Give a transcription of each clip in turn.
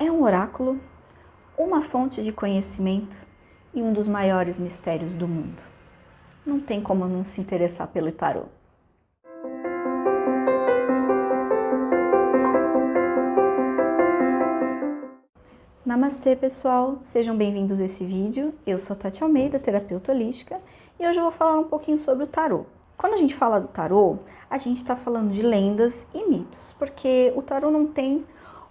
É um oráculo, uma fonte de conhecimento e um dos maiores mistérios do mundo. Não tem como não se interessar pelo tarô. Namastê, pessoal! Sejam bem-vindos a esse vídeo. Eu sou Tati Almeida, terapeuta holística, e hoje eu vou falar um pouquinho sobre o tarô. Quando a gente fala do tarô, a gente está falando de lendas e mitos, porque o tarô não tem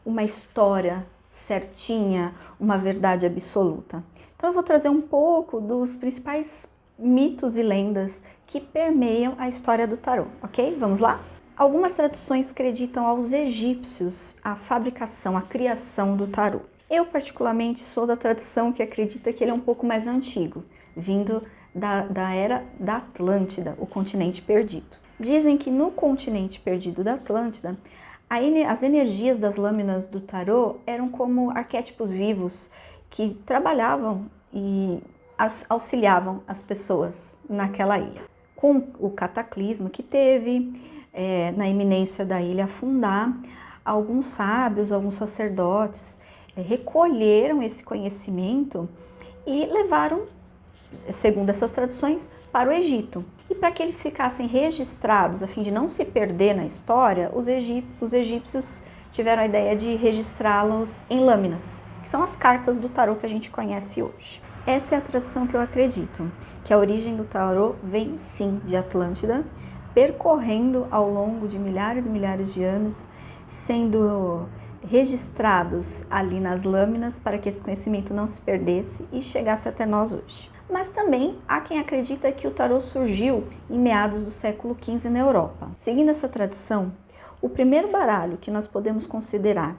uma história certinha, uma verdade absoluta. Então eu vou trazer um pouco dos principais mitos e lendas que permeiam a história do tarô, ok? Vamos lá? Algumas tradições acreditam aos egípcios a fabricação, a criação do tarô. Eu, particularmente, sou da tradição que acredita que ele é um pouco mais antigo, vindo da era da Atlântida, o continente perdido. Dizem que no continente perdido da Atlântida, as energias das lâminas do tarô eram como arquétipos vivos que trabalhavam e auxiliavam as pessoas naquela ilha. Com o cataclismo que teve, na iminência da ilha afundar, alguns sábios, alguns sacerdotes recolheram esse conhecimento e levaram, segundo essas tradições, para o Egito. E para que eles ficassem registrados, a fim de não se perder na história, os egípcios tiveram a ideia de registrá-los em lâminas, que são as cartas do tarô que a gente conhece hoje. Essa é a tradição que eu acredito, que a origem do tarô vem sim de Atlântida, percorrendo ao longo de milhares e milhares de anos, sendo registrados ali nas lâminas para que esse conhecimento não se perdesse e chegasse até nós hoje. Mas também há quem acredita que o tarô surgiu em meados do século XV na Europa. Seguindo essa tradição, o primeiro baralho que nós podemos considerar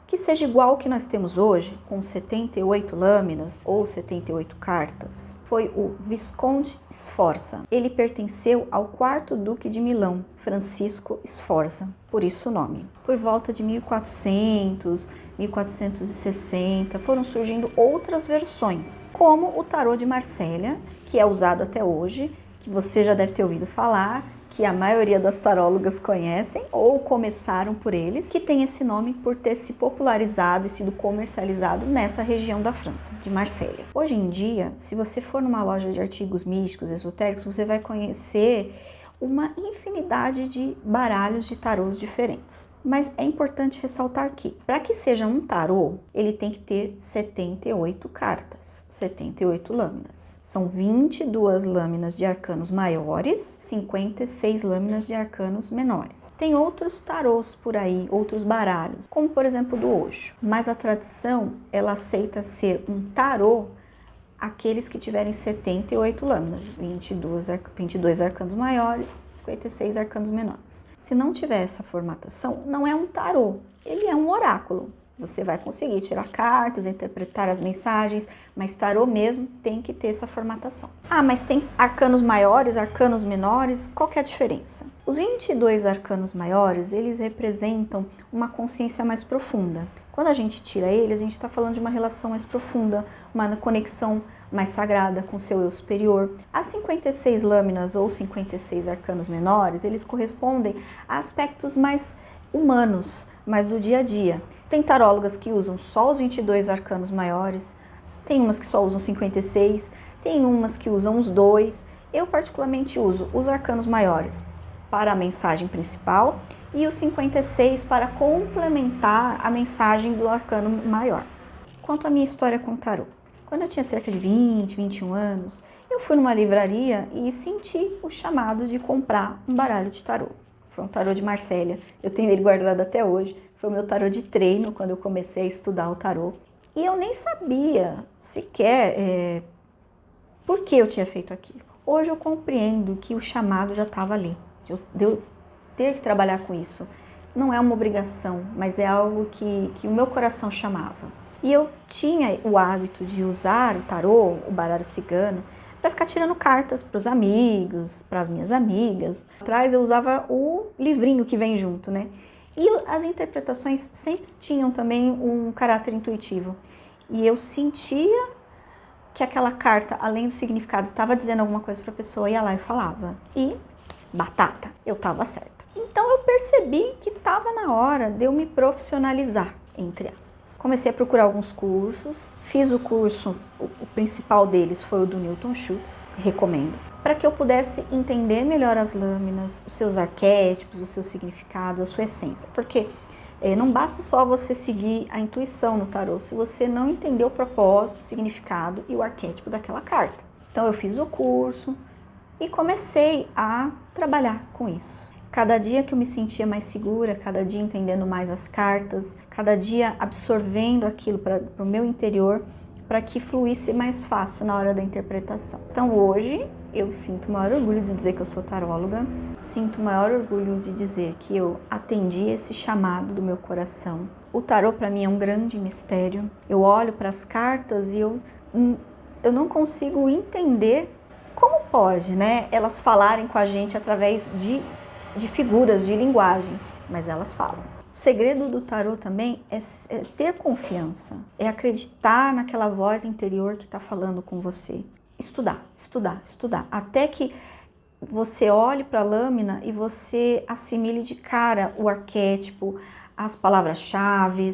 que seja igual ao que nós temos hoje, com 78 lâminas ou 78 cartas, foi o Visconde Sforza. Ele pertenceu ao quarto duque de Milão, Francisco Sforza, por isso o nome. Por volta de 1400, 1460, foram surgindo outras versões, como o tarô de Marsella, que é usado até hoje, que você já deve ter ouvido falar, que a maioria das tarólogas conhecem ou começaram por eles, que tem esse nome por ter se popularizado e sido comercializado nessa região da França, de Marsella. Hoje em dia, se você for numa loja de artigos místicos, esotéricos, você vai conhecer uma infinidade de baralhos de tarôs diferentes. Mas é importante ressaltar que, para que seja um tarô, ele tem que ter 78 cartas, 78 lâminas. São 22 lâminas de arcanos maiores, 56 lâminas de arcanos menores. Tem outros tarôs por aí, outros baralhos, como por exemplo do Osho. Mas a tradição, ela aceita ser um tarô aqueles que tiverem 78 lâminas, 22 arcanos maiores, 56 arcanos menores. Se não tiver essa formatação, não é um tarô, ele é um oráculo. Você vai conseguir tirar cartas, interpretar as mensagens, mas tarô mesmo tem que ter essa formatação. Ah, mas tem arcanos maiores, arcanos menores, qual que é a diferença? Os 22 arcanos maiores, eles representam uma consciência mais profunda. Quando a gente tira eles, a gente está falando de uma relação mais profunda, uma conexão mais sagrada com o seu eu superior. As 56 lâminas ou 56 arcanos menores, eles correspondem a aspectos mais humanos, mais do dia a dia. Tem tarólogas que usam só os 22 arcanos maiores, tem umas que só usam 56, tem umas que usam os dois. Eu particularmente uso os arcanos maiores para a mensagem principal e os 56 para complementar a mensagem do arcano maior. Quanto à minha história com o tarô, quando eu tinha cerca de 21 anos, eu fui numa livraria e senti o chamado de comprar um baralho de tarô. Foi um tarô de Marsella, eu tenho ele guardado até hoje. Foi o meu tarô de treino quando eu comecei a estudar o tarô. E eu nem sabia sequer por que eu tinha feito aquilo. Hoje eu compreendo que o chamado já estava ali, de eu ter que trabalhar com isso. Não é uma obrigação, mas é algo que o meu coração chamava. E eu tinha o hábito de usar o tarô, o baralho cigano, para ficar tirando cartas para os amigos, para as minhas amigas. Atrás eu usava o livrinho que vem junto, né? E as interpretações sempre tinham também um caráter intuitivo. E eu sentia que aquela carta, além do significado, estava dizendo alguma coisa para a pessoa, ia lá e falava. E batata, eu estava certa. Então eu percebi que estava na hora de eu me profissionalizar. entre aspas. Comecei a procurar alguns cursos, fiz o curso, o principal deles foi o do Newton Schultz, recomendo, para que eu pudesse entender melhor as lâminas, os seus arquétipos, os seus significados, a sua essência, porque não basta só você seguir a intuição no tarô, se você não entender o propósito, o significado e o arquétipo daquela carta. Então eu fiz o curso e comecei a trabalhar com isso. Cada dia que eu me sentia mais segura, cada dia entendendo mais as cartas, cada dia absorvendo aquilo para o meu interior, para que fluísse mais fácil na hora da interpretação. Então hoje eu sinto o maior orgulho de dizer que eu sou taróloga, sinto o maior orgulho de dizer que eu atendi esse chamado do meu coração. O tarô para mim é um grande mistério. Eu olho para as cartas e eu não consigo entender como pode, né, elas falarem com a gente através de figuras, de linguagens, mas elas falam. O segredo do tarô também é ter confiança, é acreditar naquela voz interior que está falando com você. Estudar, estudar, estudar, até que você olhe para a lâmina e você assimile de cara o arquétipo, as palavras-chave,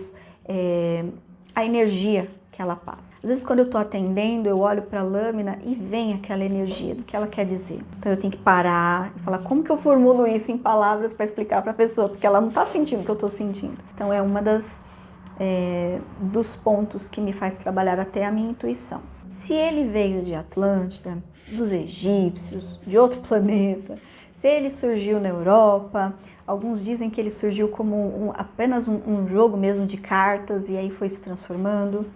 a energia que ela passa. Às vezes quando eu estou atendendo, eu olho para a lâmina e vem aquela energia do que ela quer dizer. Então eu tenho que parar e falar como que eu formulo isso em palavras para explicar para a pessoa, porque ela não está sentindo o que eu estou sentindo. Então é uma dos pontos que me faz trabalhar até a minha intuição. Se ele veio de Atlântida, dos egípcios, de outro planeta, se ele surgiu na Europa, alguns dizem que ele surgiu como apenas um jogo mesmo de cartas e aí foi se transformando.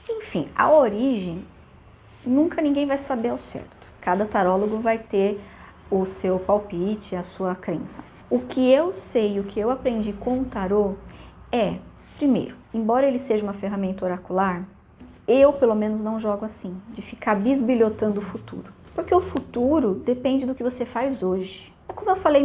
Enfim, a origem, nunca ninguém vai saber ao certo. Cada tarólogo vai ter o seu palpite, a sua crença. O que eu sei, o que eu aprendi com o tarô é, primeiro, embora ele seja uma ferramenta oracular, eu pelo menos não jogo assim, de ficar bisbilhotando o futuro. Porque o futuro depende do que você faz hoje. É como eu falei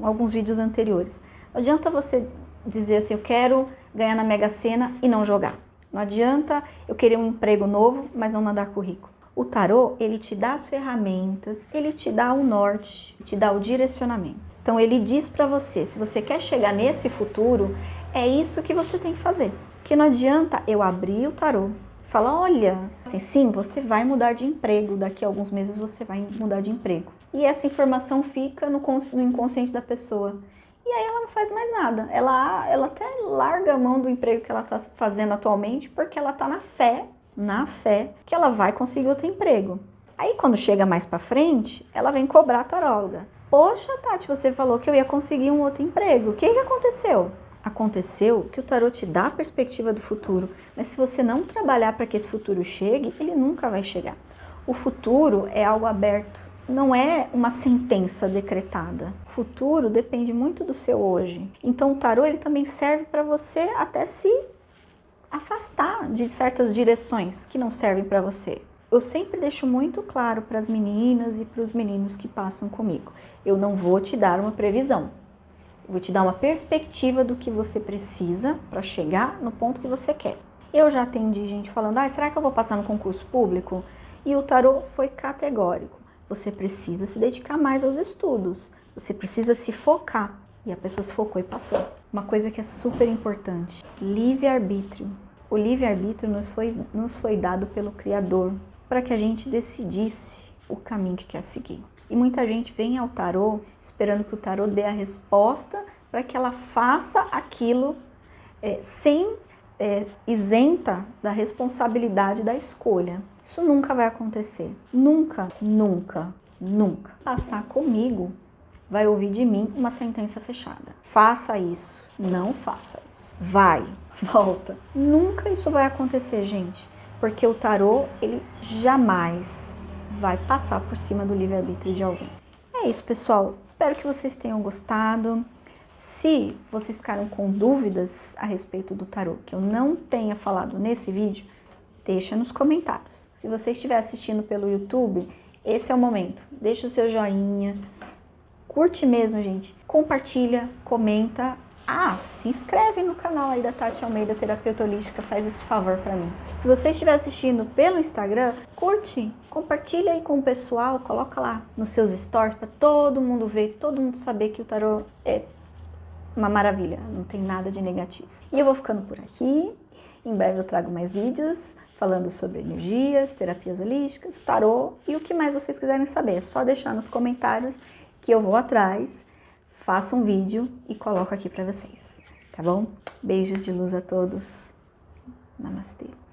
alguns vídeos anteriores. Não adianta você dizer assim, eu quero ganhar na Mega Sena e não jogar. Não adianta eu querer um emprego novo, mas não mandar currículo. O tarô, ele te dá as ferramentas, ele te dá o norte, te dá o direcionamento. Então ele diz para você, se você quer chegar nesse futuro, é isso que você tem que fazer. Porque não adianta eu abrir o tarô, falar, olha, assim, sim, você vai mudar de emprego, daqui a alguns meses você vai mudar de emprego. E essa informação fica no inconsciente da pessoa. E aí ela não faz mais nada. Ela até larga a mão do emprego que ela está fazendo atualmente, porque ela está na fé que ela vai conseguir outro emprego. Aí quando chega mais pra frente, ela vem cobrar a taróloga. Poxa, Tati, você falou que eu ia conseguir um outro emprego. O que aconteceu? Aconteceu que o tarô te dá a perspectiva do futuro, mas se você não trabalhar para que esse futuro chegue, ele nunca vai chegar. O futuro é algo aberto. Não é uma sentença decretada. O futuro depende muito do seu hoje. Então o tarô ele também serve para você até se afastar de certas direções que não servem para você. Eu sempre deixo muito claro para as meninas e para os meninos que passam comigo. Eu não vou te dar uma previsão. Eu vou te dar uma perspectiva do que você precisa para chegar no ponto que você quer. Eu já atendi gente falando, será que eu vou passar no concurso público? E o tarô foi categórico. Você precisa se dedicar mais aos estudos. Você precisa se focar. E a pessoa se focou e passou. Uma coisa que é super importante. Livre-arbítrio. O livre-arbítrio nos foi dado pelo Criador para que a gente decidisse o caminho que quer seguir. E muita gente vem ao tarô esperando que o tarô dê a resposta para que ela faça aquilo isenta da responsabilidade da escolha. Isso nunca vai acontecer. Nunca, nunca, nunca. Passar comigo vai ouvir de mim uma sentença fechada. Faça isso. Não faça isso. Vai, volta. Nunca isso vai acontecer, gente. Porque o tarô, ele jamais vai passar por cima do livre-arbítrio de alguém. É isso, pessoal. Espero que vocês tenham gostado. Se vocês ficaram com dúvidas a respeito do tarô que eu não tenha falado nesse vídeo, deixa nos comentários. Se você estiver assistindo pelo YouTube, esse é o momento. Deixa o seu joinha, curte mesmo, gente. Compartilha, comenta. Se inscreve no canal aí da Tati Almeida, Terapeuta Holística, faz esse favor pra mim. Se você estiver assistindo pelo Instagram, curte, compartilha aí com o pessoal, coloca lá nos seus stories pra todo mundo ver, todo mundo saber que o tarô é uma maravilha, não tem nada de negativo. E eu vou ficando por aqui. Em breve eu trago mais vídeos falando sobre energias, terapias holísticas, tarô e o que mais vocês quiserem saber. É só deixar nos comentários que eu vou atrás, faço um vídeo e coloco aqui para vocês, tá bom? Beijos de luz a todos. Namastê.